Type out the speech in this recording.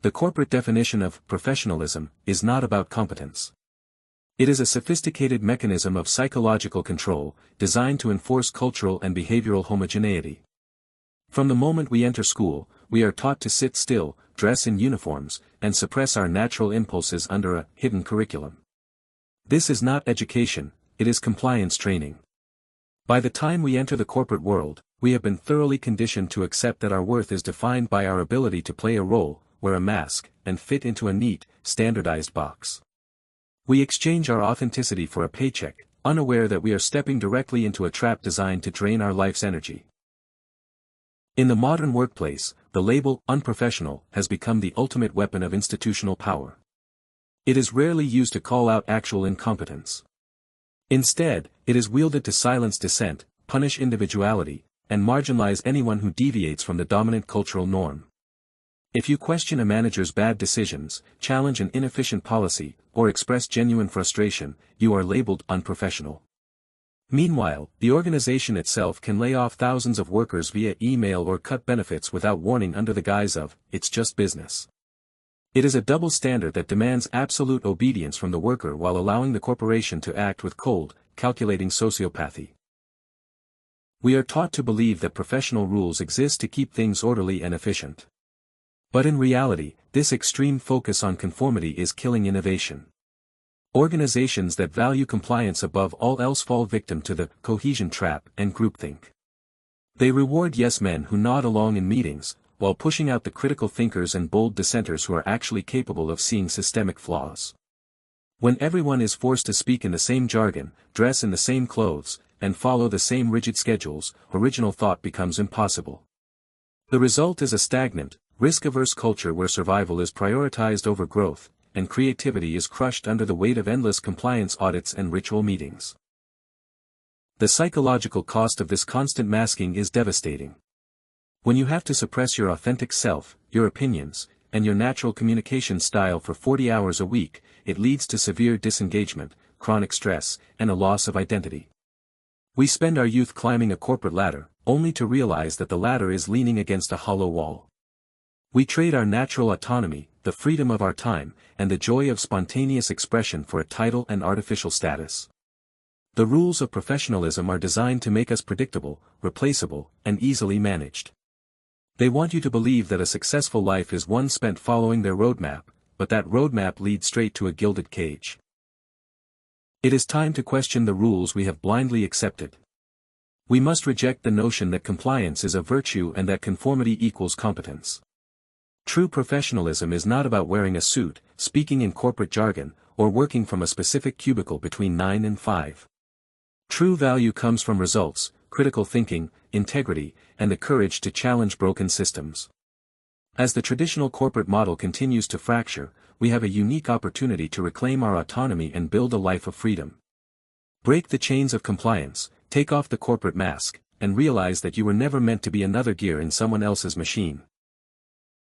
The corporate definition of professionalism is not about competence. It is a sophisticated mechanism of psychological control, designed to enforce cultural and behavioral homogeneity. From the moment we enter school, we are taught to sit still, dress in uniforms, and suppress our natural impulses under a hidden curriculum. This is not education, it is compliance training. By the time we enter the corporate world, we have been thoroughly conditioned to accept that our worth is defined by our ability to play a role, wear a mask, and fit into a neat, standardized box. We exchange our authenticity for a paycheck, unaware that we are stepping directly into a trap designed to drain our life's energy. In the modern workplace, the label unprofessional has become the ultimate weapon of institutional power. It is rarely used to call out actual incompetence. Instead, it is wielded to silence dissent, punish individuality, and marginalize anyone who deviates from the dominant cultural norm. If you question a manager's bad decisions, challenge an inefficient policy, or express genuine frustration, you are labeled unprofessional. Meanwhile, the organization itself can lay off thousands of workers via email or cut benefits without warning under the guise of, "It's just business." It is a double standard that demands absolute obedience from the worker while allowing the corporation to act with cold, calculating sociopathy. We are taught to believe that professional rules exist to keep things orderly and efficient. But in reality, this extreme focus on conformity is killing innovation. Organizations that value compliance above all else fall victim to the cohesion trap and groupthink. They reward yes men who nod along in meetings, while pushing out the critical thinkers and bold dissenters who are actually capable of seeing systemic flaws. When everyone is forced to speak in the same jargon, dress in the same clothes, and follow the same rigid schedules, original thought becomes impossible. The result is a stagnant, risk-averse culture where survival is prioritized over growth, and creativity is crushed under the weight of endless compliance audits and ritual meetings. The psychological cost of this constant masking is devastating. When you have to suppress your authentic self, your opinions, and your natural communication style for 40 hours a week, it leads to severe disengagement, chronic stress, and a loss of identity. We spend our youth climbing a corporate ladder, only to realize that the ladder is leaning against a hollow wall. We trade our natural autonomy, the freedom of our time, and the joy of spontaneous expression for a title and artificial status. The rules of professionalism are designed to make us predictable, replaceable, and easily managed. They want you to believe that a successful life is one spent following their roadmap, but that roadmap leads straight to a gilded cage. It is time to question the rules we have blindly accepted. We must reject the notion that compliance is a virtue and that conformity equals competence. True professionalism is not about wearing a suit, speaking in corporate jargon, or working from a specific cubicle between 9 and 5. True value comes from results, critical thinking, integrity, and the courage to challenge broken systems. As the traditional corporate model continues to fracture, we have a unique opportunity to reclaim our autonomy and build a life of freedom. Break the chains of compliance, take off the corporate mask, and realize that you were never meant to be another gear in someone else's machine.